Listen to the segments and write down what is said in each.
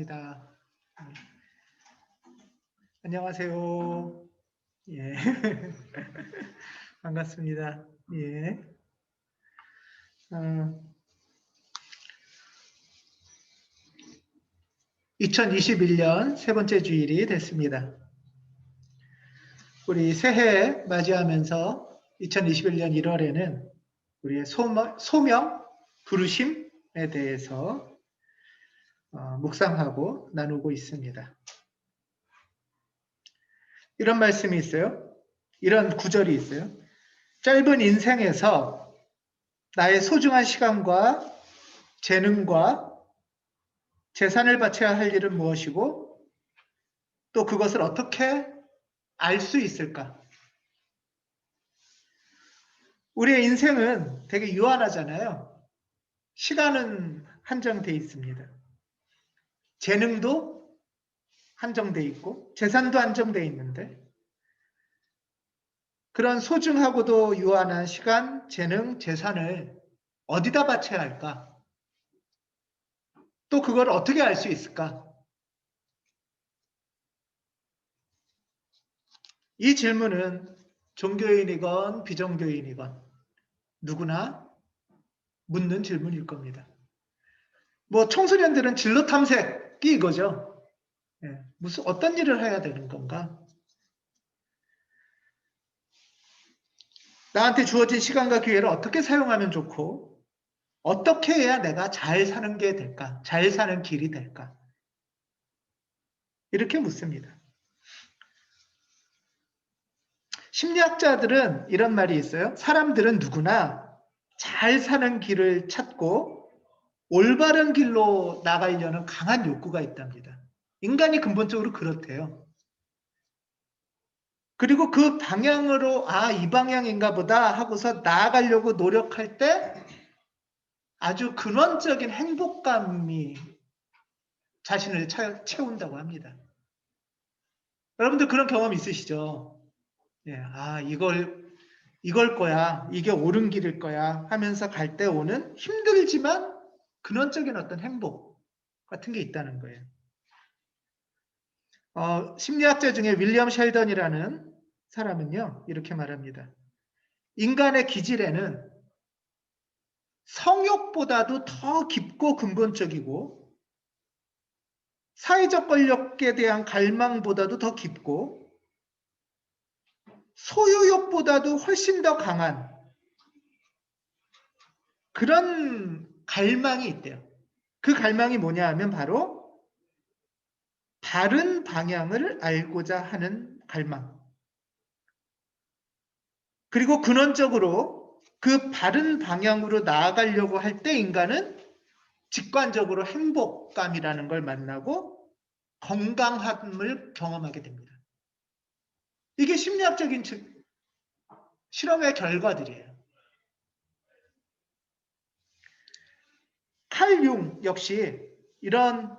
입니다. 안녕하세요. 예. 반갑습니다. 예. 2021년 세 번째 주일이 됐습니다. 우리 새해 맞이하면서 2021년 1월에는 우리의 소명, 부르심에 대해서 묵상하고 나누고 있습니다. 이런 말씀이 있어요. 이런 구절이 있어요. 짧은 인생에서 나의 소중한 시간과 재능과 재산을 바쳐야 할 일은 무엇이고 또 그것을 어떻게 알 수 있을까? 우리의 인생은 되게 유한하잖아요. 시간은 한정되어 있습니다. 재능도 한정되어 있고 재산도 한정되어 있는데 그런 소중하고도 유한한 시간, 재능, 재산을 어디다 바쳐야 할까? 또 그걸 어떻게 알 수 있을까? 이 질문은 종교인이건 비종교인이건 누구나 묻는 질문일 겁니다. 뭐 청소년들은 진로 탐색이 이거죠. 무슨 어떤 일을 해야 되는 건가? 나한테 주어진 시간과 기회를 어떻게 사용하면 좋고 어떻게 해야 내가 잘 사는 게 될까? 잘 사는 길이 될까? 이렇게 묻습니다. 심리학자들은 이런 말이 있어요. 사람들은 누구나 잘 사는 길을 찾고 올바른 길로 나가려는 강한 욕구가 있답니다. 인간이 근본적으로 그렇대요. 그리고 그 방향으로 이 방향인가 보다 하고서 나아가려고 노력할 때 아주 근원적인 행복감이 자신을 채운다고 합니다. 여러분들 그런 경험 있으시죠? 이걸 거야. 이게 옳은 길일 거야 하면서 갈 때 오는 힘들지만 근원적인 어떤 행복 같은 게 있다는 거예요. 심리학자 중에 윌리엄 셸던이라는 사람은요, 이렇게 말합니다. 인간의 기질에는 성욕보다도 더 깊고 근본적이고 사회적 권력에 대한 갈망보다도 더 깊고 소유욕보다도 훨씬 더 강한 그런 갈망이 있대요. 그 갈망이 뭐냐 하면 바로 바른 방향을 알고자 하는 갈망. 그리고 근원적으로 그 바른 방향으로 나아가려고 할 때 인간은 직관적으로 행복감이라는 걸 만나고 건강함을 경험하게 됩니다. 이게 심리학적인 실험의 결과들이에요. 칼 융 역시 이런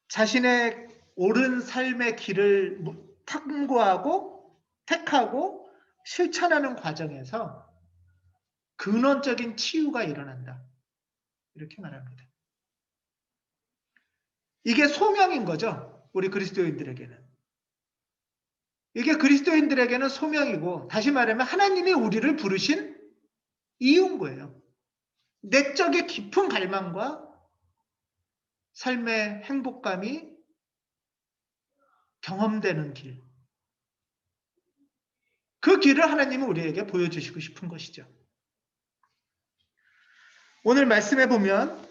자신의 옳은 삶의 길을 탐구하고 택하고 실천하는 과정에서 근원적인 치유가 일어난다. 이렇게 말합니다. 이게 소명인 거죠. 우리 그리스도인들에게는. 이게 그리스도인들에게는 소명이고 다시 말하면 하나님이 우리를 부르신 이유인 거예요. 내적의 깊은 갈망과 삶의 행복감이 경험되는 길. 그 길을 하나님은 우리에게 보여주시고 싶은 것이죠. 오늘 말씀해 보면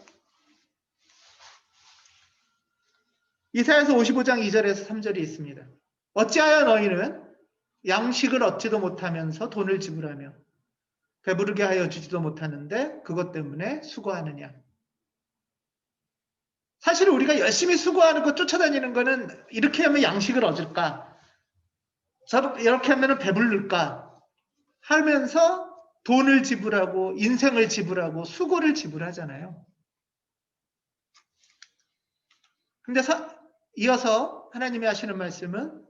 이사야서 55장 2절에서 3절이 있습니다. 어찌하여 너희는 양식을 얻지도 못하면서 돈을 지불하며 배부르게 하여 주지도 못하는데 그것 때문에 수고하느냐. 사실 우리가 열심히 수고하는 것 쫓아다니는 거는 이렇게 하면 양식을 얻을까? 이렇게 하면 배부를까? 하면서 돈을 지불하고 인생을 지불하고 수고를 지불하잖아요. 근데 이어서 하나님이 하시는 말씀은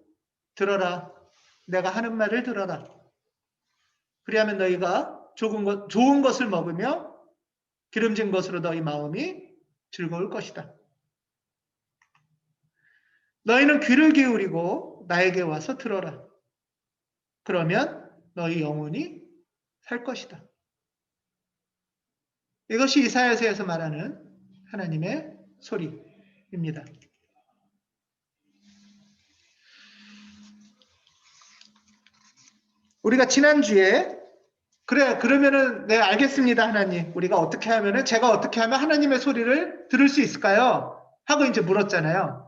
들어라. 내가 하는 말을 들어라. 그리하면 너희가 좋은 것을 먹으며 기름진 것으로 너희 마음이 즐거울 것이다. 너희는 귀를 기울이고 나에게 와서 들어라. 그러면 너희 영혼이 살 것이다. 이것이 이사야서에서 말하는 하나님의 소리입니다. 우리가 지난주에 그래 그러면은 네 알겠습니다 하나님, 우리가 어떻게 하면은 제가 어떻게 하면 하나님의 소리를 들을 수 있을까요? 하고 이제 물었잖아요.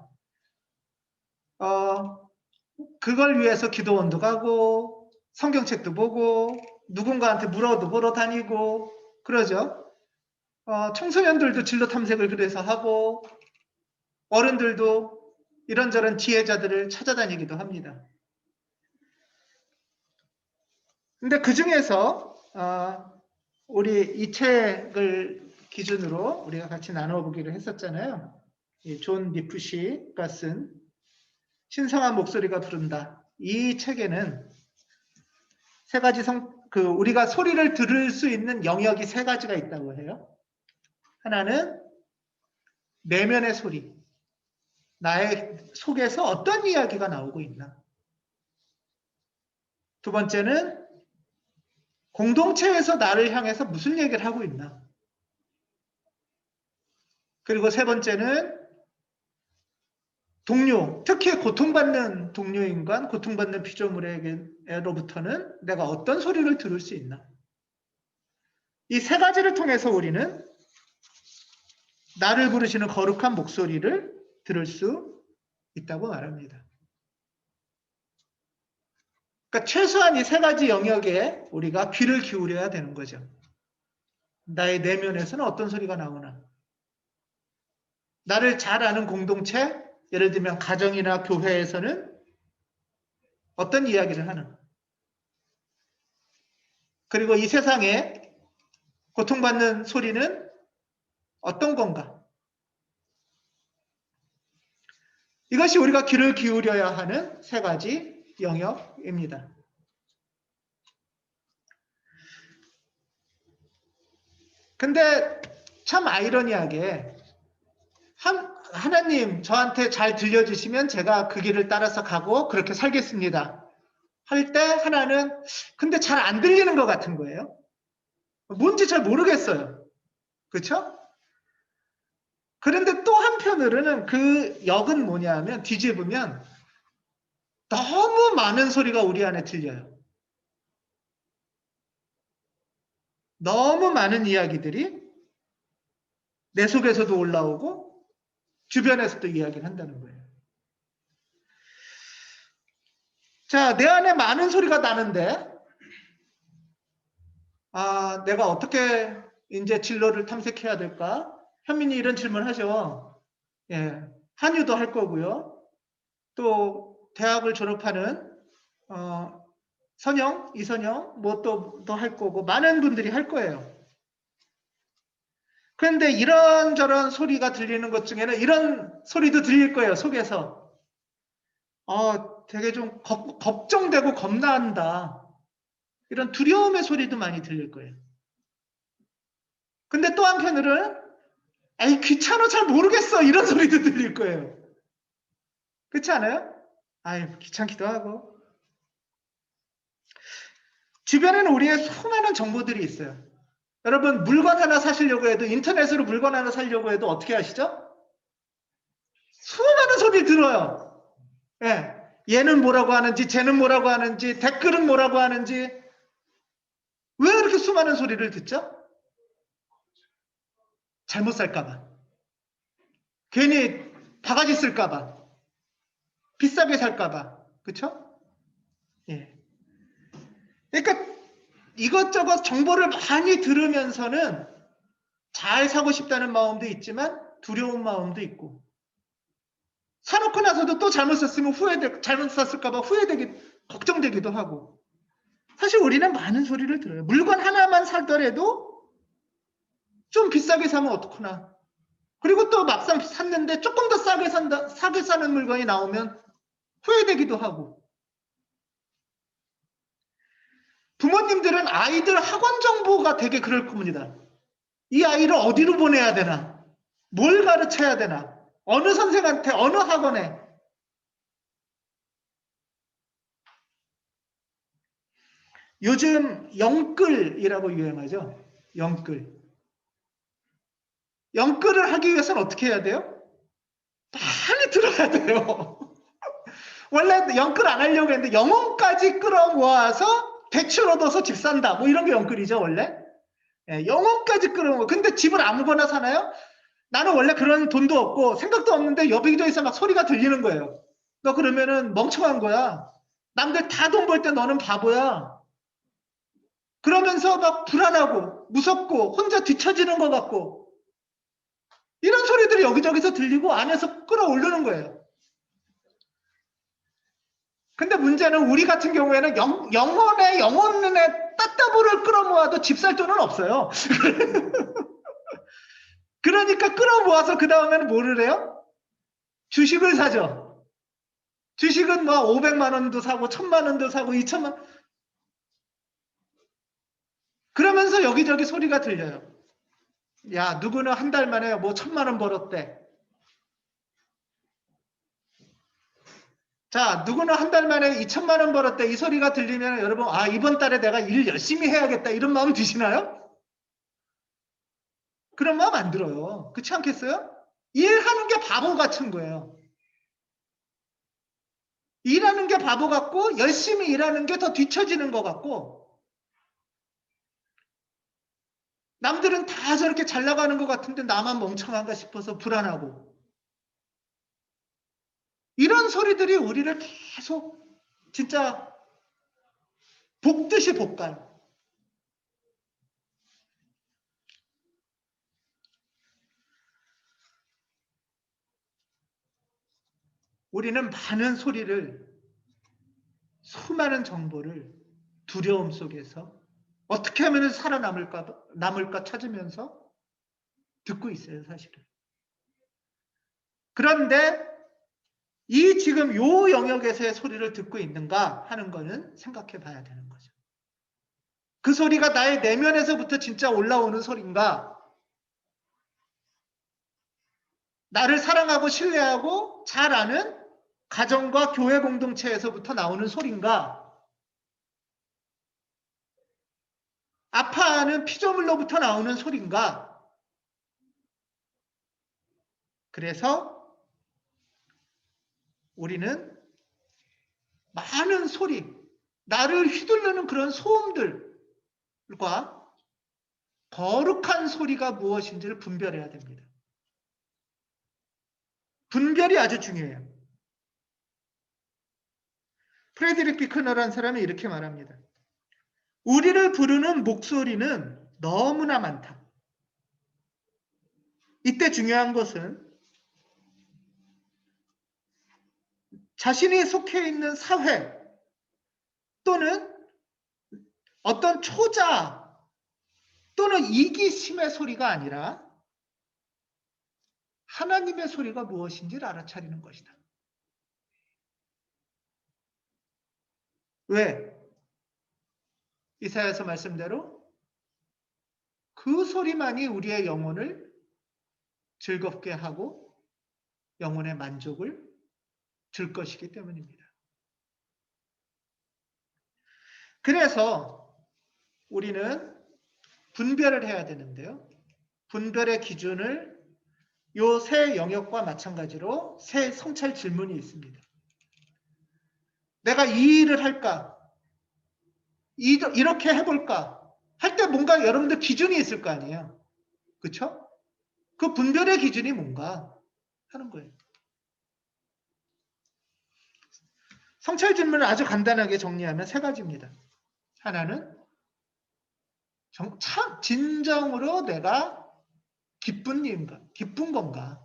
그걸 위해서 기도원도 가고 성경책도 보고 누군가한테 물어 다니고 그러죠. 청소년들도 진로 탐색을 그래서 하고 어른들도 이런저런 지혜자들을 찾아다니기도 합니다. 근데 그 중에서 우리 이 책을 기준으로 우리가 같이 나눠보기로 했었잖아요. 존 니프시가 쓴 신성한 목소리가 부른다. 이 책에는 세 가지 우리가 소리를 들을 수 있는 영역이 세 가지가 있다고 해요. 하나는 내면의 소리. 나의 속에서 어떤 이야기가 나오고 있나. 두 번째는 공동체에서 나를 향해서 무슨 얘기를 하고 있나. 그리고 세 번째는 동료, 특히 고통받는 동료인간, 고통받는 피조물에게로부터는 내가 어떤 소리를 들을 수 있나. 이 세 가지를 통해서 우리는 나를 부르시는 거룩한 목소리를 들을 수 있다고 말합니다. 그러니까 최소한 이 세 가지 영역에 우리가 귀를 기울여야 되는 거죠. 나의 내면에서는 어떤 소리가 나오나. 나를 잘 아는 공동체, 예를 들면 가정이나 교회에서는 어떤 이야기를 하나. 그리고 이 세상에 고통받는 소리는 어떤 건가? 이것이 우리가 귀를 기울여야 하는 세 가지 영역입니다. 근데 참 아이러니하게 하나님 저한테 잘 들려주시면 제가 그 길을 따라서 가고 그렇게 살겠습니다. 할 때 하나는 근데 잘 안 들리는 것 같은 거예요. 뭔지 잘 모르겠어요. 그렇죠? 그런데 또 한편으로는 그 역은 뭐냐면 뒤집으면 너무 많은 소리가 우리 안에 들려요. 너무 많은 이야기들이 내 속에서도 올라오고 주변에서도 이야기를 한다는 거예요. 자, 내 안에 많은 소리가 나는데 내가 어떻게 이제 진로를 탐색해야 될까? 현민이 이런 질문 하죠. 예, 한유도 할 거고요. 또 대학을 졸업하는 선영, 이선영 뭐 또 할 거고 많은 분들이 할 거예요. 그런데 이런저런 소리가 들리는 것 중에는 이런 소리도 들릴 거예요. 속에서 되게 좀 걱정되고 겁난다. 이런 두려움의 소리도 많이 들릴 거예요. 근데 또 한편으로는 에이 귀찮아 잘 모르겠어 이런 소리도 들릴 거예요. 그렇지 않아요? 아유 귀찮기도 하고. 주변에는 우리의 수많은 정보들이 있어요. 여러분 물건 하나 사시려고 해도 인터넷으로 물건 하나 사려고 해도 어떻게 하시죠? 수많은 소리 들어요. 예. 얘는 뭐라고 하는지 쟤는 뭐라고 하는지 댓글은 뭐라고 하는지 왜 이렇게 수많은 소리를 듣죠? 잘못 살까봐. 괜히 바가지 쓸까봐. 비싸게 살까봐. 그쵸? 예. 그러니까 이것저것 정보를 많이 들으면서는 잘 사고 싶다는 마음도 있지만 두려운 마음도 있고 사놓고 나서도 또 잘못 샀으면 잘못 샀을까봐 걱정되기도 하고 사실 우리는 많은 소리를 들어요. 물건 하나만 사더라도 좀 비싸게 사면 어떡하나. 그리고 또 막상 샀는데 조금 더 싸게 사는 물건이 나오면 후회되기도 하고. 부모님들은 아이들 학원 정보가 되게 그럴 겁니다. 이 아이를 어디로 보내야 되나? 뭘 가르쳐야 되나? 어느 선생한테, 어느 학원에? 요즘 영끌이라고 유행하죠. 영끌. 영끌을 하기 위해서는 어떻게 해야 돼요? 많이 들어야 돼요. 원래 영끌 안 하려고 했는데 영혼까지 끌어모아서 대출 얻어서 집 산다. 뭐 이런 게 영끌이죠, 원래. 예, 영혼까지 끌어모아. 근데 집을 아무거나 사나요? 나는 원래 그런 돈도 없고 생각도 없는데 여기저기서 막 소리가 들리는 거예요. 너 그러면은 멍청한 거야. 남들 다 돈 벌 때 너는 바보야. 그러면서 막 불안하고 무섭고 혼자 뒤처지는 것 같고 이런 소리들이 여기저기서 들리고 안에서 끌어오르는 거예요. 근데 문제는 우리 같은 경우에는 영혼의 따따블을 끌어모아도 집 살 돈은 없어요. 그러니까 끌어모아서 그 다음에는 뭐를 해요? 주식을 사죠. 주식은 뭐 500만 원도 사고 1000만 원도 사고 2천만 원. 그러면서 여기저기 소리가 들려요. 야, 누구는 한 달 만에 뭐 1000만 원 벌었대. 자, 누구는 한 달 만에 2천만 원 벌었대. 이 소리가 들리면 여러분, 아, 이번 달에 내가 일 열심히 해야겠다. 이런 마음 드시나요? 그런 마음 안 들어요. 그렇지 않겠어요? 일하는 게 바보 같은 거예요. 일하는 게 바보 같고 열심히 일하는 게 더 뒤처지는 것 같고 남들은 다 저렇게 잘 나가는 것 같은데 나만 멍청한가 싶어서 불안하고 이런 소리들이 우리를 계속 진짜 볶듯이 볶아요. 우리는 많은 소리를 수많은 정보를 두려움 속에서 어떻게 하면 남을까 찾으면서 듣고 있어요, 사실은. 그런데 이 지금 요 영역에서의 소리를 듣고 있는가 하는 거는 생각해 봐야 되는 거죠. 그 소리가 나의 내면에서부터 진짜 올라오는 소리인가? 나를 사랑하고 신뢰하고 잘 아는 가정과 교회 공동체에서부터 나오는 소리인가? 아파하는 피조물로부터 나오는 소리인가? 그래서 우리는 많은 소리, 나를 휘둘르는 그런 소음들과 거룩한 소리가 무엇인지를 분별해야 됩니다. 분별이 아주 중요해요. 프레드릭 비크너라는 사람이 이렇게 말합니다. 우리를 부르는 목소리는 너무나 많다. 이때 중요한 것은 자신이 속해 있는 사회 또는 어떤 초자 또는 이기심의 소리가 아니라 하나님의 소리가 무엇인지를 알아차리는 것이다. 왜? 이사야서 말씀대로 그 소리만이 우리의 영혼을 즐겁게 하고 영혼의 만족을 줄 것이기 때문입니다. 그래서 우리는 분별을 해야 되는데요. 분별의 기준을 요 세 영역과 마찬가지로 세 성찰 질문이 있습니다. 내가 이 일을 할까? 이렇게 해볼까? 할 때 뭔가 여러분들 기준이 있을 거 아니에요. 그렇죠? 그 분별의 기준이 뭔가 하는 거예요. 성찰 질문을 아주 간단하게 정리하면 세 가지입니다. 하나는 참 진정으로 내가 기쁜 일인가? 기쁜 건가?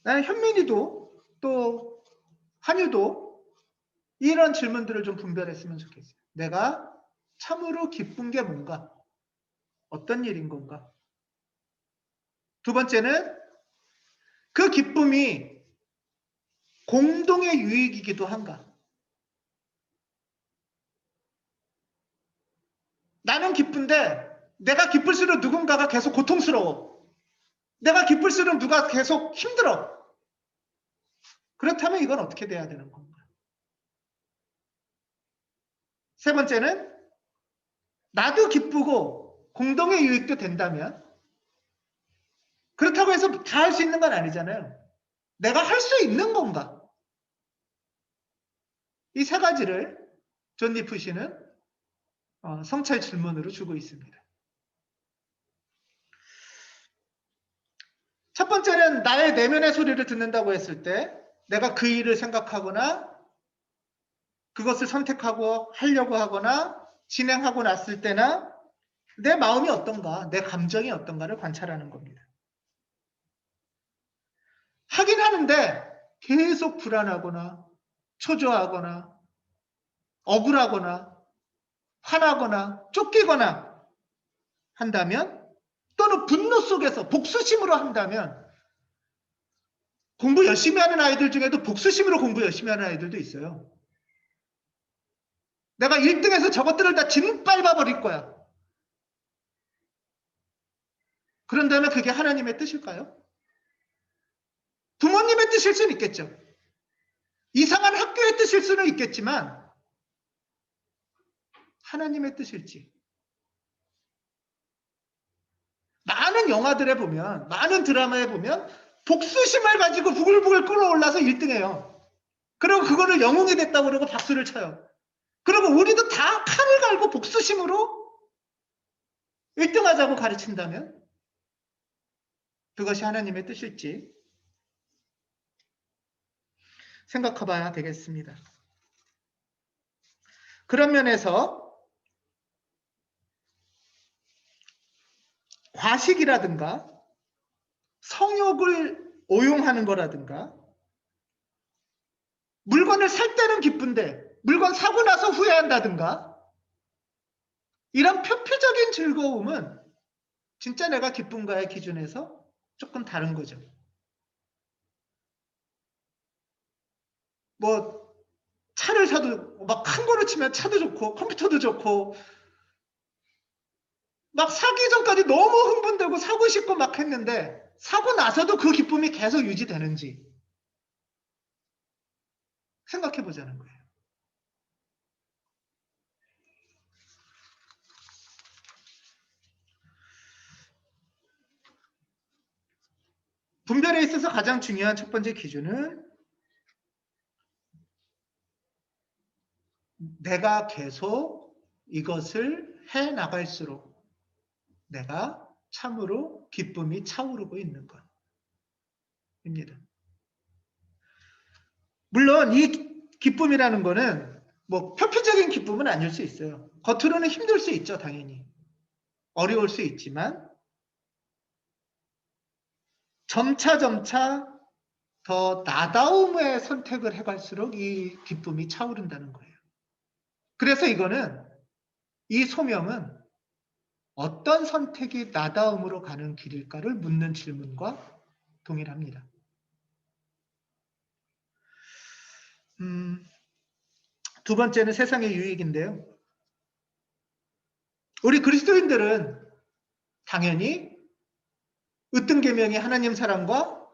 나는 현민이도 또 한유도 이런 질문들을 좀 분별했으면 좋겠어요. 내가 참으로 기쁜 게 뭔가? 어떤 일인 건가? 두 번째는 그 기쁨이 공동의 유익이기도 한가? 나는 기쁜데 내가 기쁠수록 누군가가 계속 고통스러워. 내가 기쁠수록 누가 계속 힘들어. 그렇다면 이건 어떻게 돼야 되는 건가? 세 번째는 나도 기쁘고 공동의 유익도 된다면, 그렇다고 해서 다 할 수 있는 건 아니잖아요. 내가 할 수 있는 건가? 이 세 가지를 존 니프시는 성찰 질문으로 주고 있습니다. 첫 번째는 나의 내면의 소리를 듣는다고 했을 때 내가 그 일을 생각하거나 그것을 선택하고 하려고 하거나 진행하고 났을 때나 내 마음이 어떤가, 내 감정이 어떤가를 관찰하는 겁니다. 하긴 하는데 계속 불안하거나 초조하거나 억울하거나 화나거나 쫓기거나 한다면, 또는 분노 속에서 복수심으로 한다면, 공부 열심히 하는 아이들 중에도 복수심으로 공부 열심히 하는 아이들도 있어요. 내가 1등해서 저것들을 다 짓밟아 버릴 거야. 그런다면 그게 하나님의 뜻일까요? 부모님의 뜻일 수는 있겠죠. 이상한 학교의 뜻일 수는 있겠지만 하나님의 뜻일지. 많은 영화들에 보면, 많은 드라마에 보면 복수심을 가지고 부글부글 끓어올라서 1등해요. 그리고 그거를 영웅이 됐다고 그러고 박수를 쳐요. 그리고 우리도 다 칼을 갈고 복수심으로 1등하자고 가르친다면 그것이 하나님의 뜻일지 생각해 봐야 되겠습니다. 그런 면에서 과식이라든가 성욕을 오용하는 거라든가, 물건을 살 때는 기쁜데 물건 사고 나서 후회한다든가, 이런 표피적인 즐거움은 진짜 내가 기쁜가의 기준에서 조금 다른 거죠. 뭐 차를 사도 막 큰 거로 치면 차도 좋고 컴퓨터도 좋고 막 사기 전까지 너무 흥분되고 사고 싶고 막 했는데 사고 나서도 그 기쁨이 계속 유지되는지 생각해 보자는 거예요. 분별에 있어서 가장 중요한 첫 번째 기준은 내가 계속 이것을 해 나갈수록 내가 참으로 기쁨이 차오르고 있는 것입니다. 물론 이 기쁨이라는 거는 뭐 표피적인 기쁨은 아닐 수 있어요. 겉으로는 힘들 수 있죠, 당연히. 어려울 수 있지만 점차 더 나다움의 선택을 해갈수록 이 기쁨이 차오른다는 거예요. 그래서 이거는, 이 소명은 어떤 선택이 나다움으로 가는 길일까를 묻는 질문과 동일합니다. 두 번째는 세상의 유익인데요. 우리 그리스도인들은 당연히 으뜸 계명이 하나님 사랑과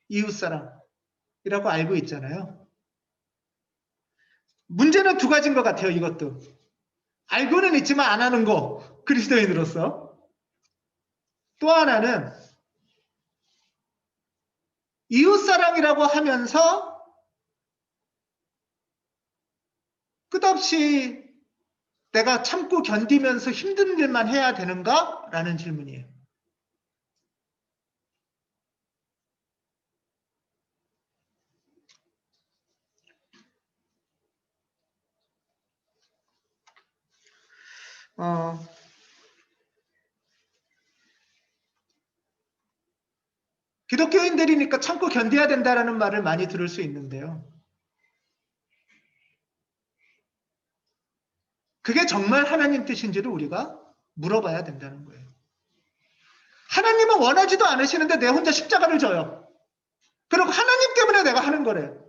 이웃 사랑이라고 알고 있잖아요. 문제는 두 가지인 것 같아요. 이것도 알고는 있지만 안 하는 거, 그리스도인으로서. 또 하나는 이웃 사랑이라고 하면서 끝없이 내가 참고 견디면서 힘든 일만 해야 되는가? 라는 질문이에요. 기독교인들이니까 참고 견뎌야 된다라는 말을 많이 들을 수 있는데요. 그게 정말 하나님 뜻인지를 우리가 물어봐야 된다는 거예요. 하나님은 원하지도 않으시는데 내 혼자 십자가를 져요. 그리고 하나님 때문에 내가 하는 거래요.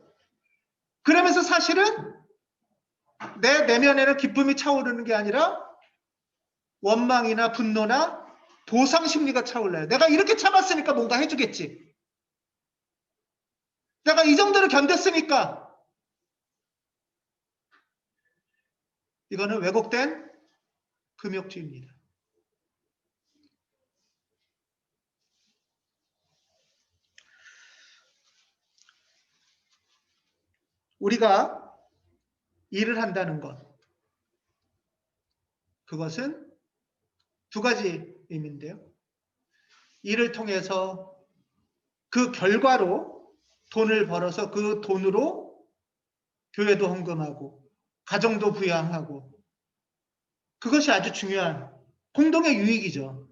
그러면서 사실은 내 내면에는 기쁨이 차오르는 게 아니라 원망이나 분노나 보상 심리가 차올라요. 내가 이렇게 참았으니까 뭔가 해주겠지. 내가 이 정도로 견뎠으니까. 이거는 왜곡된 금욕주의입니다. 우리가 일을 한다는 것, 그것은 두 가지 의미인데요. 일을 통해서 그 결과로 돈을 벌어서 그 돈으로 교회도 헌금하고 가정도 부양하고, 그것이 아주 중요한 공동의 유익이죠.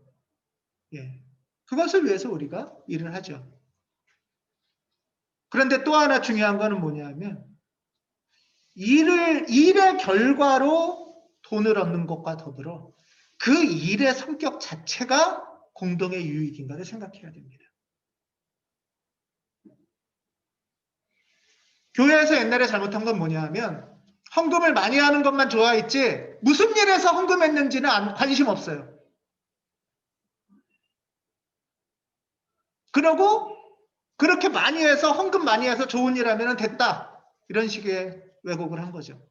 예. 그것을 위해서 우리가 일을 하죠. 그런데 또 하나 중요한 거는 뭐냐면, 일의 결과로 돈을 얻는 것과 더불어 그 일의 성격 자체가 공동의 유익인가를 생각해야 됩니다. 교회에서 옛날에 잘못한 건 뭐냐면, 헌금을 많이 하는 것만 좋아했지 무슨 일에서 헌금했는지는 관심 없어요. 그러고 그렇게 많이 해서, 헌금 많이 해서 좋은 일 하면 됐다, 이런 식의 왜곡을 한 거죠.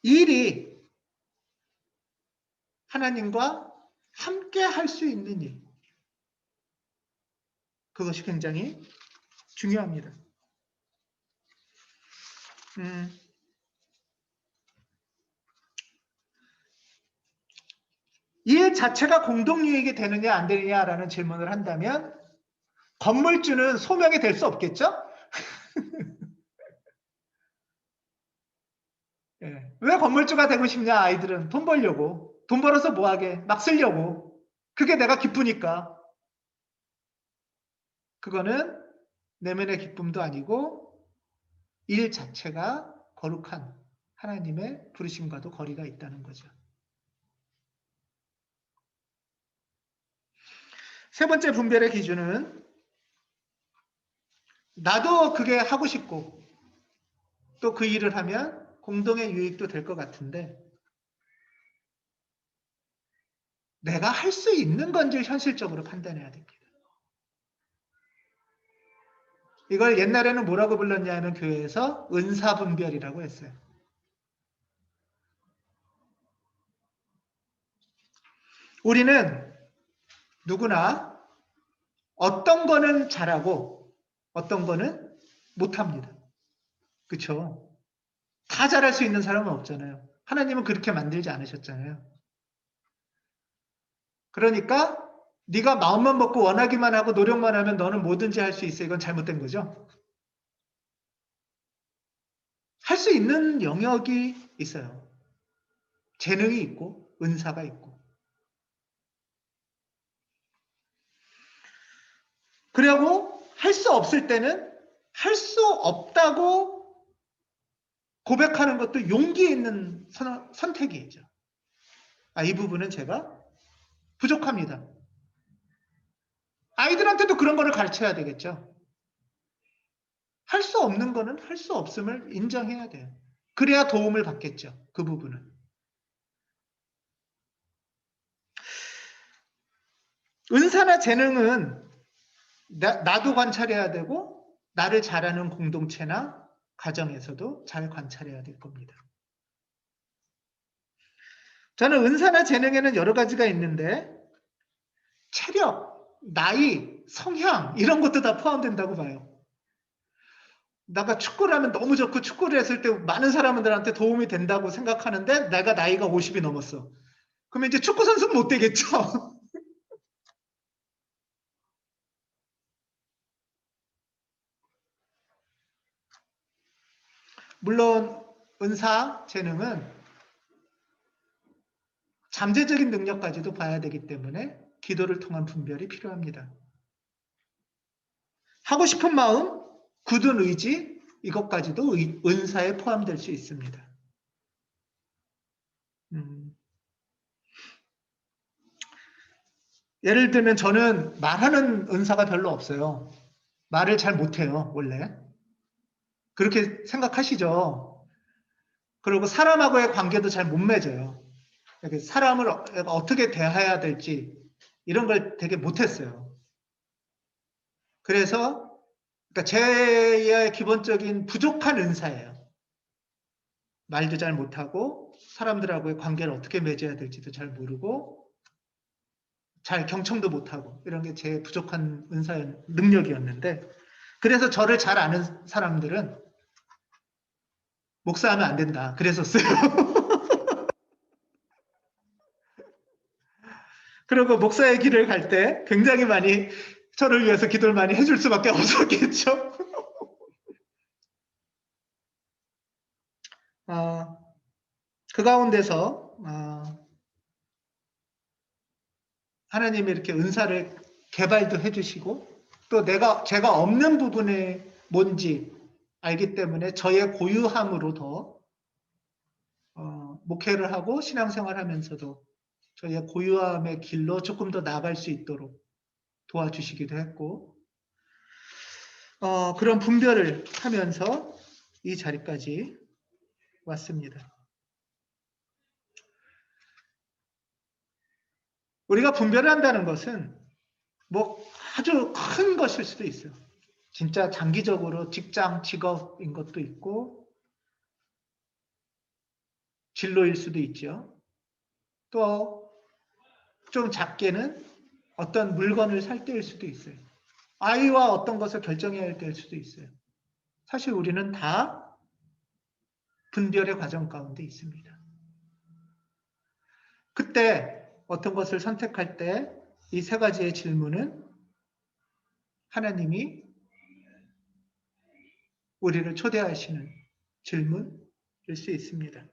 일이 하나님과 함께 할 수 있는 일, 그것이 굉장히 중요합니다. 일 자체가 공동유익이 되느냐 안 되느냐라는 질문을 한다면 건물주는 소명이 될 수 없겠죠? 예. 왜 건물주가 되고 싶냐? 아이들은 돈 벌려고. 돈 벌어서 뭐하게? 막 쓰려고. 그게 내가 기쁘니까. 그거는 내면의 기쁨도 아니고 일 자체가 거룩한 하나님의 부르심과도 거리가 있다는 거죠. 세 번째 분별의 기준은, 나도 그게 하고 싶고 또 그 일을 하면 공동의 유익도 될 것 같은데 내가 할 수 있는 건지 현실적으로 판단해야 됩니다. 이걸 옛날에는 뭐라고 불렀냐면 교회에서 은사분별이라고 했어요. 우리는 누구나 어떤 거는 잘하고 어떤 거는 못합니다. 그렇죠? 다 잘할 수 있는 사람은 없잖아요. 하나님은 그렇게 만들지 않으셨잖아요. 그러니까 네가 마음만 먹고 원하기만 하고 노력만 하면 너는 뭐든지 할 수 있어. 이건 잘못된 거죠. 할 수 있는 영역이 있어요. 재능이 있고 은사가 있고. 그리고 할 수 없을 때는 할 수 없다고 고백하는 것도 용기 있는 선택이죠. 이 부분은 제가 부족합니다. 아이들한테도 그런 거를 가르쳐야 되겠죠. 할 수 없는 거는 할 수 없음을 인정해야 돼요. 그래야 도움을 받겠죠. 그 부분은. 은사나 재능은 나도 관찰해야 되고 나를 잘하는 공동체나 가정에서도 잘 관찰해야 될 겁니다. 저는 은사나 재능에는 여러 가지가 있는데 체력, 나이, 성향 이런 것도 다 포함된다고 봐요. 내가 축구를 하면 너무 좋고 축구를 했을 때 많은 사람들한테 도움이 된다고 생각하는데 내가 나이가 50이 넘었어. 그러면 이제 축구 선수는 못 되겠죠. 물론 은사, 재능은 잠재적인 능력까지도 봐야 되기 때문에 기도를 통한 분별이 필요합니다. 하고 싶은 마음, 굳은 의지, 이것까지도 은사에 포함될 수 있습니다. 예를 들면 저는 말하는 은사가 별로 없어요. 말을 잘 못해요, 원래. 그렇게 생각하시죠? 그리고 사람하고의 관계도 잘 못 맺어요. 사람을 어떻게 대해야 될지 이런 걸 되게 못했어요. 그래서 그러니까 제 기본적인 부족한 은사예요. 말도 잘 못하고 사람들하고의 관계를 어떻게 맺어야 될지도 잘 모르고 잘 경청도 못하고 이런 게 제 부족한 은사 능력이었는데, 그래서 저를 잘 아는 사람들은 목사하면 안 된다 그랬었어요. 그리고 목사의 길을 갈 때 굉장히 많이 저를 위해서 기도를 많이 해줄 수밖에 없었겠죠. 그 가운데서 하나님이 이렇게 은사를 개발도 해주시고 또 제가 없는 부분이 뭔지 알기 때문에 저의 고유함으로 더 목회를 하고 신앙생활 하면서도 저의 고유함의 길로 조금 더 나아갈 수 있도록 도와주시기도 했고, 그런 분별을 하면서 이 자리까지 왔습니다. 우리가 분별을 한다는 것은 뭐 아주 큰 것일 수도 있어요. 진짜 장기적으로 직장, 직업인 것도 있고 진로일 수도 있죠. 또 좀 작게는 어떤 물건을 살 때일 수도 있어요. 아이와 어떤 것을 결정해야 할 때일 수도 있어요. 사실 우리는 다 분별의 과정 가운데 있습니다. 그때 어떤 것을 선택할 때 이 세 가지의 질문은 하나님이 우리를 초대하시는 질문일 수 있습니다.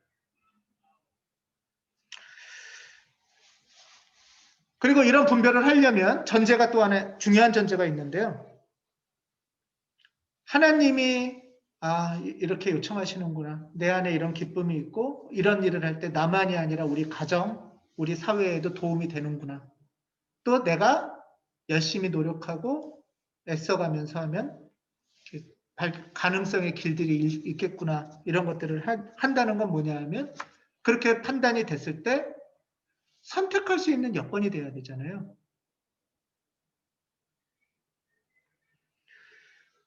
그리고 이런 분별을 하려면 전제가 또 하나 중요한 전제가 있는데요. 하나님이 이렇게 요청하시는구나. 내 안에 이런 기쁨이 있고 이런 일을 할 때 나만이 아니라 우리 가정, 우리 사회에도 도움이 되는구나. 또 내가 열심히 노력하고 애써가면서 하면 가능성의 길들이 있겠구나. 이런 것들을 한다는 건 뭐냐 하면 그렇게 판단이 됐을 때 선택할 수 있는 여건이 돼야 되잖아요.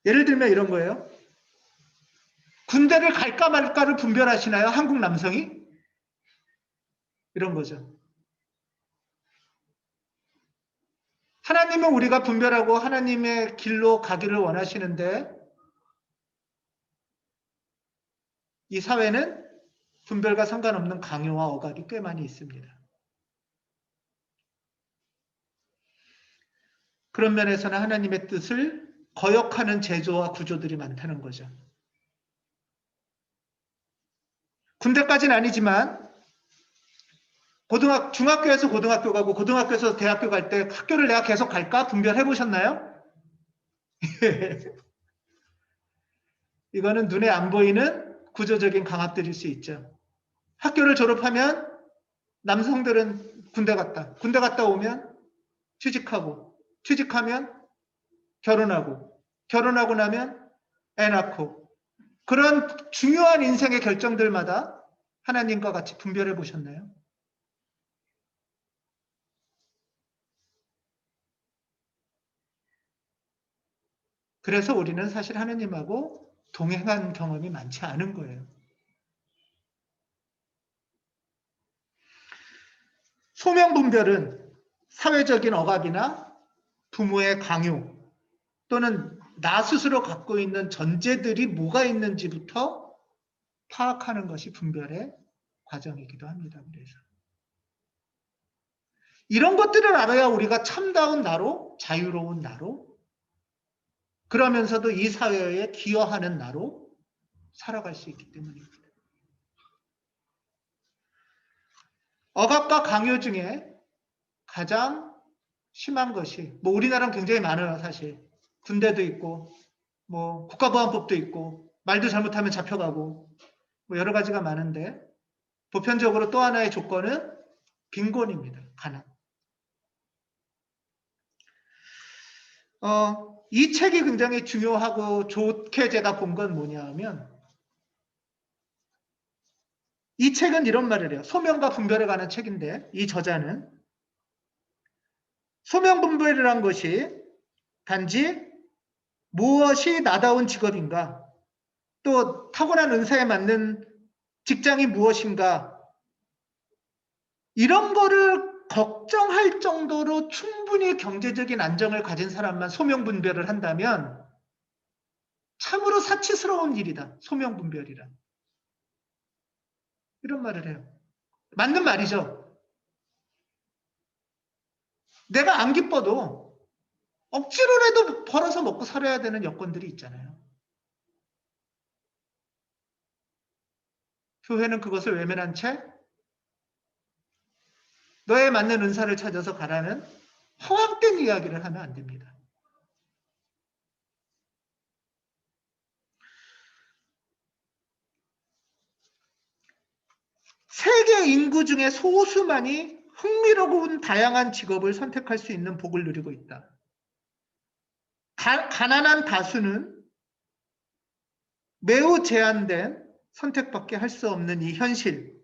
예를 들면 이런 거예요. 군대를 갈까 말까를 분별하시나요? 한국 남성이? 이런 거죠. 하나님은 우리가 분별하고 하나님의 길로 가기를 원하시는데 이 사회는 분별과 상관없는 강요와 억압이 꽤 많이 있습니다. 그런 면에서는 하나님의 뜻을 거역하는 제도와 구조들이 많다는 거죠. 군대까지는 아니지만 중학교에서 고등학교 가고 고등학교에서 대학교 갈 때 학교를 내가 계속 갈까? 분별해 보셨나요? 이거는 눈에 안 보이는 구조적인 강압들일 수 있죠. 학교를 졸업하면 남성들은 군대 갔다 오면 취직하고, 취직하면 결혼하고 나면 애 낳고, 그런 중요한 인생의 결정들마다 하나님과 같이 분별해 보셨나요? 그래서 우리는 사실 하나님하고 동행한 경험이 많지 않은 거예요. 소명분별은 사회적인 억압이나 부모의 강요 또는 나 스스로 갖고 있는 전제들이 뭐가 있는지부터 파악하는 것이 분별의 과정이기도 합니다. 그래서 이런 것들을 알아야 우리가 참다운 나로, 자유로운 나로, 그러면서도 이 사회에 기여하는 나로 살아갈 수 있기 때문입니다. 억압과 강요 중에 가장 심한 것이, 우리나라는 굉장히 많아요, 사실. 군대도 있고, 국가보안법도 있고, 말도 잘못하면 잡혀가고, 여러 가지가 많은데, 보편적으로 또 하나의 조건은 빈곤입니다. 가난. 이 책이 굉장히 중요하고 좋게 제가 본 건 뭐냐 하면, 이 책은 이런 말을 해요. 소명과 분별에 관한 책인데 이 저자는 소명분별이란 것이 단지 무엇이 나다운 직업인가, 또 타고난 은사에 맞는 직장이 무엇인가, 이런 거를 걱정할 정도로 충분히 경제적인 안정을 가진 사람만 소명분별을 한다면 참으로 사치스러운 일이다. 소명분별이란. 이런 말을 해요. 맞는 말이죠. 내가 안 기뻐도 억지로라도 벌어서 먹고 살아야 되는 여건들이 있잖아요. 교회는 그것을 외면한 채 너에 맞는 은사를 찾아서 가라는 허황된 이야기를 하면 안 됩니다. 세계 인구 중에 소수만이 흥미로운 다양한 직업을 선택할 수 있는 복을 누리고 있다. 가난한 다수는 매우 제한된 선택밖에 할 수 없는 이 현실.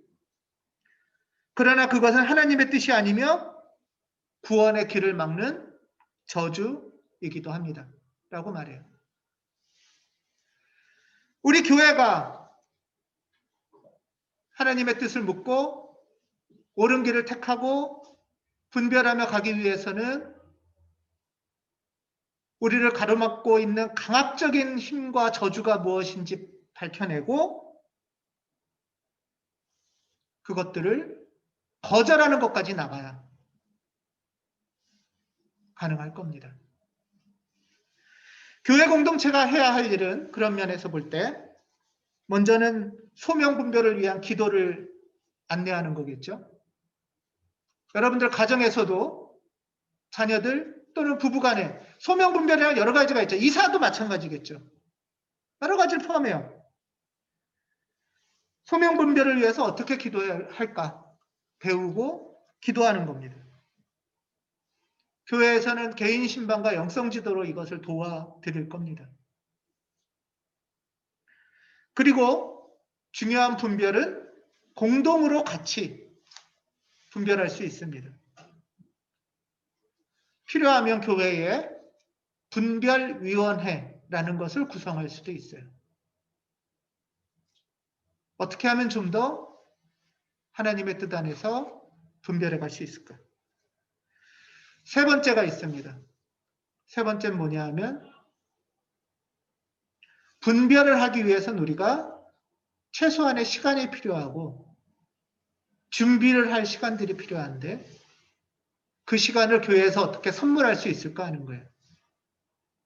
그러나 그것은 하나님의 뜻이 아니며 구원의 길을 막는 저주이기도 합니다. 라고 말해요. 우리 교회가 하나님의 뜻을 묻고 옳은 길을 택하고 분별하며 가기 위해서는 우리를 가로막고 있는 강압적인 힘과 저주가 무엇인지 밝혀내고 그것들을 거절하는 것까지 나가야 가능할 겁니다. 교회 공동체가 해야 할 일은 그런 면에서 볼 때 먼저는 소명분별을 위한 기도를 안내하는 거겠죠. 여러분들 가정에서도 자녀들 또는 부부간에 소명분별이란 여러 가지가 있죠. 이사도 마찬가지겠죠. 여러 가지를 포함해요. 소명분별을 위해서 어떻게 기도해야 할까 배우고 기도하는 겁니다. 교회에서는 개인 신방과 영성 지도로 이것을 도와드릴 겁니다. 그리고 중요한 분별은 공동으로 같이 분별할 수 있습니다. 필요하면 교회에 분별위원회라는 것을 구성할 수도 있어요. 어떻게 하면 좀 더 하나님의 뜻 안에서 분별해 갈 수 있을까? 세 번째가 있습니다. 세 번째는 뭐냐 하면 분별을 하기 위해서는 우리가 최소한의 시간이 필요하고 준비를 할 시간들이 필요한데 그 시간을 교회에서 어떻게 선물할 수 있을까 하는 거예요.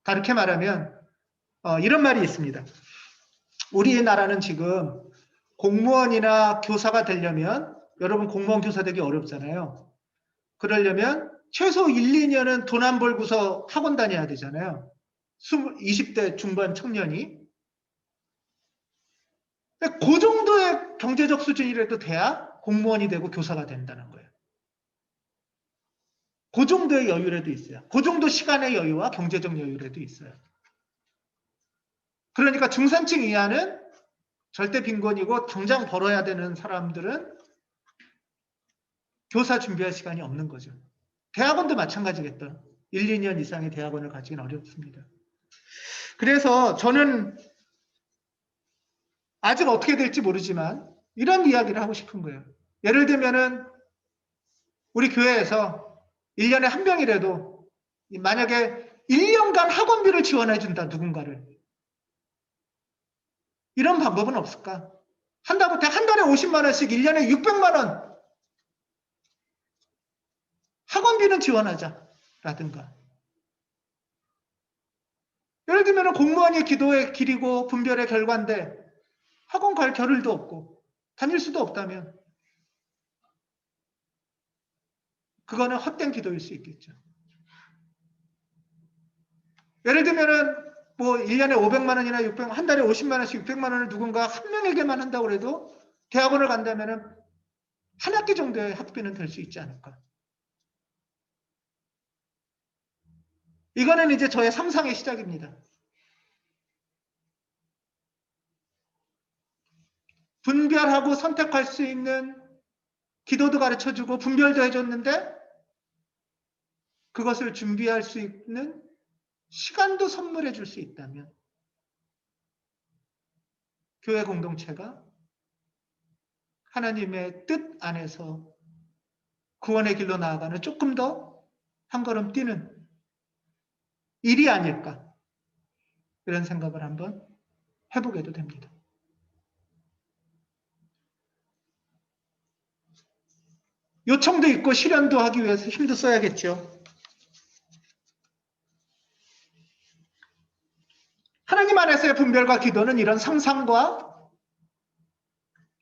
다르게 말하면 이런 말이 있습니다. 우리나라는 지금 공무원이나 교사가 되려면 여러분 공무원 교사 되기 어렵잖아요. 그러려면 최소 1, 2년은 돈 안 벌고서 학원 다녀야 되잖아요. 20대 중반 청년이. 그 정도의 경제적 수준이라도 돼야 공무원이 되고 교사가 된다는 거예요. 그 정도의 여유라도 있어요. 그 정도 시간의 여유와 경제적 여유라도 있어요. 그러니까 중산층 이하는 절대 빈곤이고 당장 벌어야 되는 사람들은 교사 준비할 시간이 없는 거죠. 대학원도 마찬가지겠다. 1, 2년 이상의 대학원을 가지긴 어렵습니다. 그래서 저는 아직 어떻게 될지 모르지만 이런 이야기를 하고 싶은 거예요. 예를 들면은 우리 교회에서 1년에 한 명이라도 만약에 1년간 학원비를 지원해 준다, 누군가를. 이런 방법은 없을까? 한 달에 50만 원씩 1년에 600만 원 학원비는 지원하자라든가. 예를 들면 공무원이 기도의 길이고 분별의 결과인데 학원 갈 겨를도 없고 다닐 수도 없다면 그거는 헛된 기도일 수 있겠죠. 예를 들면은 뭐 1년에 500만 원이나 600만 원, 한 달에 50만 원씩 600만 원을 누군가 한 명에게만 한다고 해도 대학원을 간다면은 한 학기 정도의 학비는 될 수 있지 않을까. 이거는 이제 저의 상상의 시작입니다. 분별하고 선택할 수 있는 기도도 가르쳐주고 분별도 해줬는데 그것을 준비할 수 있는 시간도 선물해 줄 수 있다면 교회 공동체가 하나님의 뜻 안에서 구원의 길로 나아가는 조금 더 한 걸음 뛰는 일이 아닐까, 이런 생각을 한번 해보게도 됩니다. 요청도 있고 실현도 하기 위해서 힘도 써야겠죠. 하나님 안에서의 분별과 기도는 이런 상상과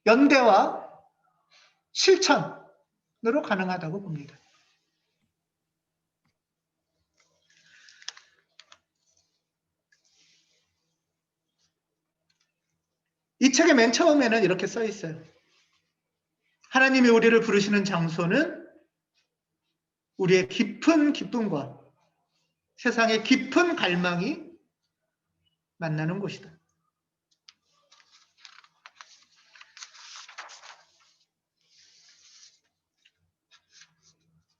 연대와 실천으로 가능하다고 봅니다. 이 책의 맨 처음에는 이렇게 써 있어요. 하나님이 우리를 부르시는 장소는 우리의 깊은 기쁨과 세상의 깊은 갈망이 만나는 곳이다.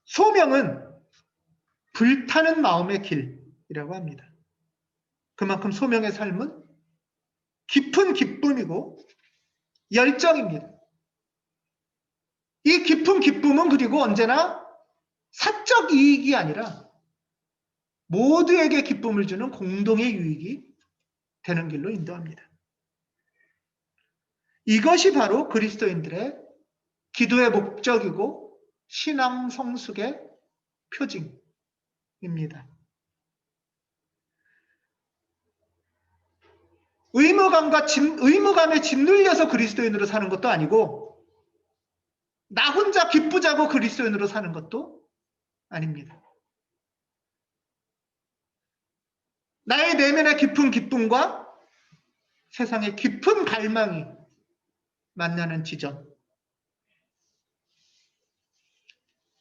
소명은 불타는 마음의 길이라고 합니다. 그만큼 소명의 삶은 깊은 기쁨이고 열정입니다. 이 깊은 기쁨은 그리고 언제나 사적 이익이 아니라 모두에게 기쁨을 주는 공동의 유익이 되는 길로 인도합니다. 이것이 바로 그리스도인들의 기도의 목적이고 신앙 성숙의 표징입니다. 의무감에 짓눌려서 그리스도인으로 사는 것도 아니고 나 혼자 기쁘자고 그리스도인으로 사는 것도 아닙니다. 나의 내면의 깊은 기쁨과 세상의 깊은 갈망이 만나는 지점.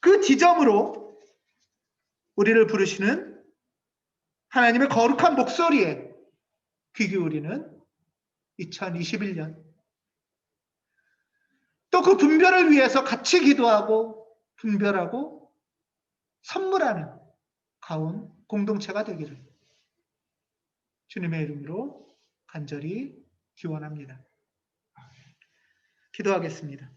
그 지점으로 우리를 부르시는 하나님의 거룩한 목소리에 귀 기울이는 2021년. 또 그 분별을 위해서 같이 기도하고 분별하고 선물하는 가온 공동체가 되기를 주님의 이름으로 간절히 기원합니다. 기도하겠습니다.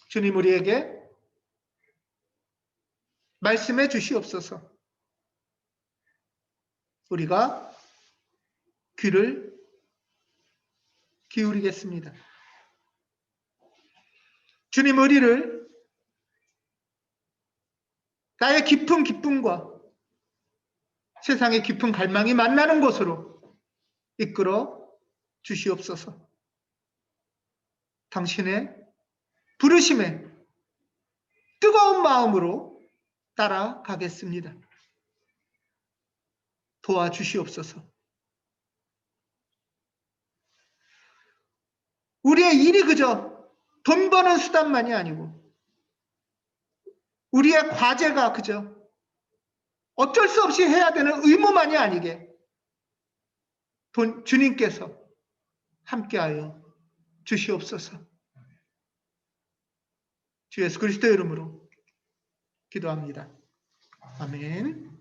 주님, 우리에게 말씀해 주시옵소서. 우리가 귀를 기울이겠습니다. 주님, 우리를 나의 깊은 기쁨과 세상의 깊은 갈망이 만나는 곳으로 이끌어 주시옵소서. 당신의 부르심에 뜨거운 마음으로 따라가겠습니다. 도와주시옵소서. 우리의 일이 그저 돈 버는 수단만이 아니고 우리의 과제가 그저 어쩔 수 없이 해야 되는 의무만이 아니게 주님께서 함께하여 주시옵소서. 주 예수 그리스도의 이름으로 기도합니다. 아멘.